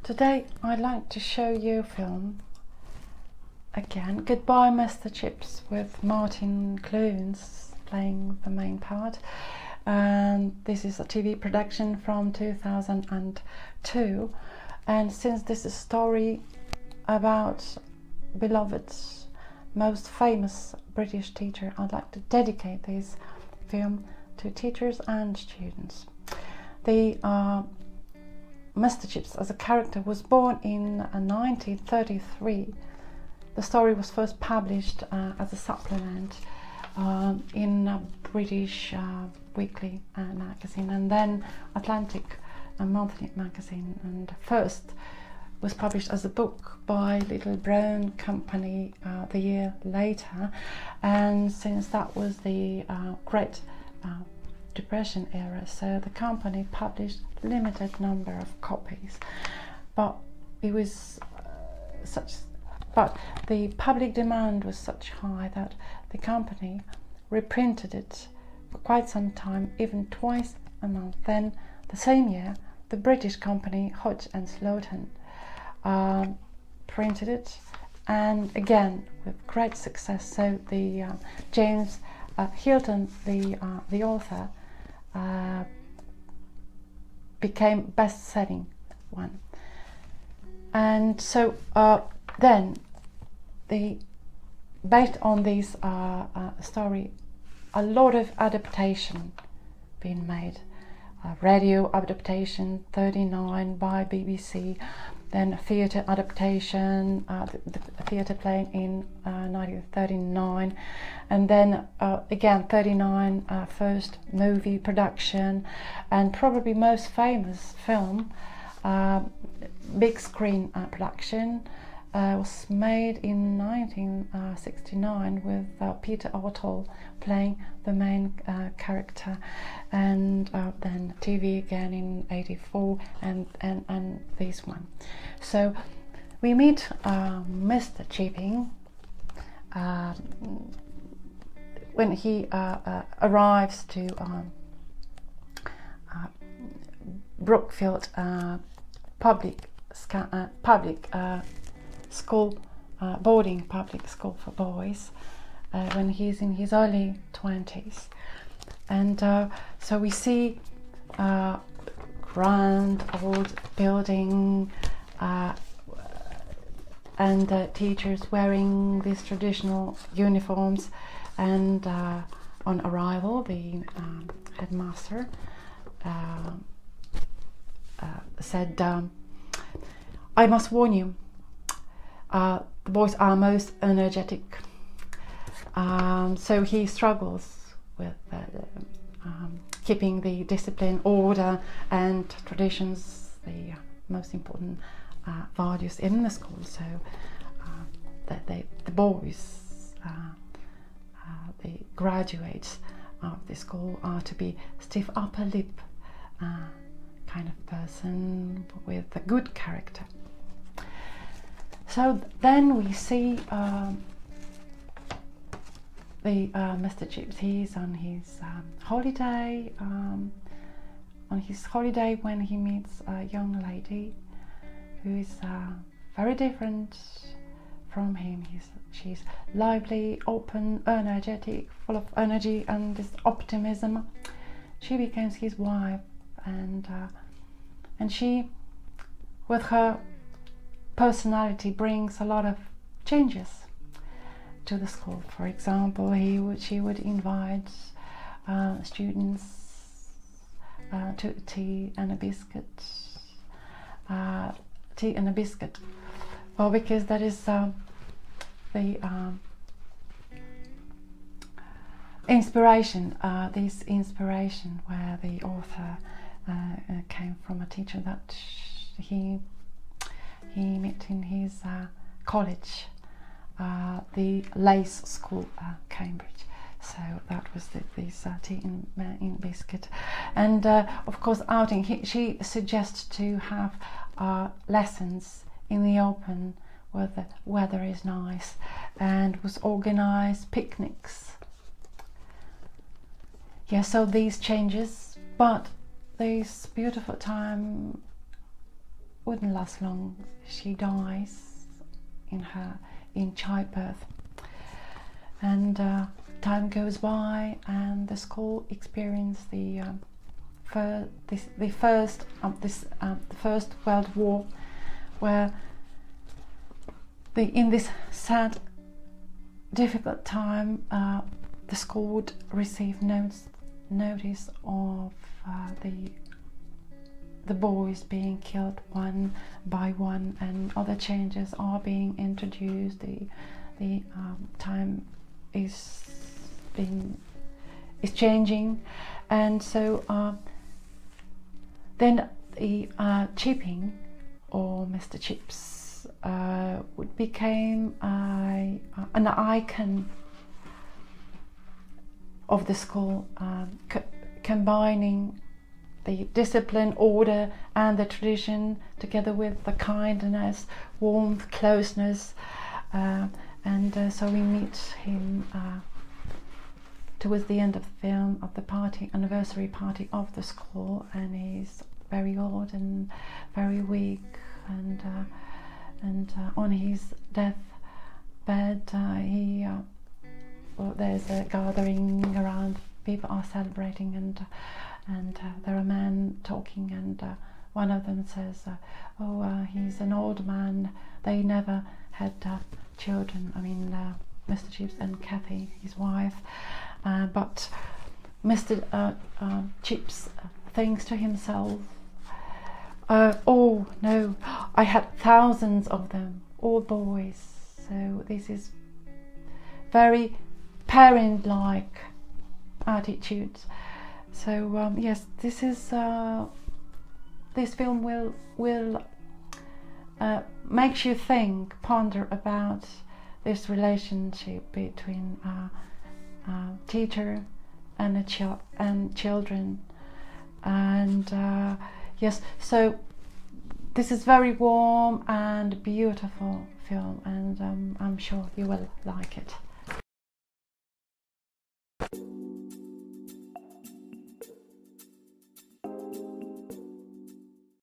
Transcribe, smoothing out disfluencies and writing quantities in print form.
Today I'd like to show you a film again, Goodbye Mr. Chips, with Martin Clunes playing the main part, and this is a TV production from 2002. And since this is a story about beloved's most famous British teacher, I'd like to dedicate this film to teachers and students. The Mr. Chips as a character was born in 1933. The story was first published as a supplement in a British weekly magazine, and then Atlantic, a monthly magazine, and first was published as a book by Little Brown Company the year later. And since that was the Great Depression era, so the company published limited number of copies, but it was but the public demand was such high that the company reprinted it for quite some time, even twice a month. Then the same year, the British company Hodge and Sloten printed it, and again with great success. So the James Hilton, the author, became best-selling one. And so then based on this story, a lot of adaptation been made. Radio adaptation 39 by BBC, then theatre adaptation, the theatre playing in 1939, and then again 39 first movie production, and probably most famous film, big screen production, was made in 1969 with Peter O'Toole playing the main character, and then TV again in 84, and this one. So we meet Mr. Chipping when he arrives to Brookfield public school, boarding public school for boys, when he's in his early 20s. And so we see grand old building and teachers wearing these traditional uniforms, and on arrival the headmaster said, "I must warn you, the boys are most energetic." So he struggles with keeping the discipline, order and traditions, the most important values in the school, so that the boys, the graduates of the school, are to be stiff upper lip kind of person with a good character. So then we see Mr. Chips. He's on his holiday. When he meets a young lady who is very different from him. She's lively, open, energetic, full of energy and this optimism. She becomes his wife, and she, with her personality, brings a lot of changes to the school. For example, she would invite students to tea and a biscuit. Well, because that is the inspiration. This inspiration where the author came from a teacher that he met in his college, the Lace School, Cambridge. So that was this tea in biscuit. And of course, outing. She suggests to have lessons in the open where the weather is nice, and was organized picnics. Yeah, so these changes, but this beautiful time wouldn't last long. She dies in childbirth, and time goes by, and the school experiences the First World War, where in this sad, difficult time, the school would receive notice of the boys being killed one by one, and other changes are being introduced. The time is changing, and so then the Chipping, or Mr. Chips, would became an icon of the school, combining the discipline, order, and the tradition, together with the kindness, warmth, closeness, and so we meet him towards the end of the film, of the anniversary party of the school, and he's very old and very weak, and on his deathbed, there's a gathering around. People are celebrating, and there are men talking, and one of them says, he's an old man. They never had children. I mean, Mr. Chips and Kathy, his wife. But Mr. Chips thinks to himself, oh no, I had thousands of them, all boys. So this is very parent-like attitude. So yes, this film will makes you think, ponder about this relationship between teacher and children, and yes, so this is very warm and beautiful film, and I'm sure you will like it.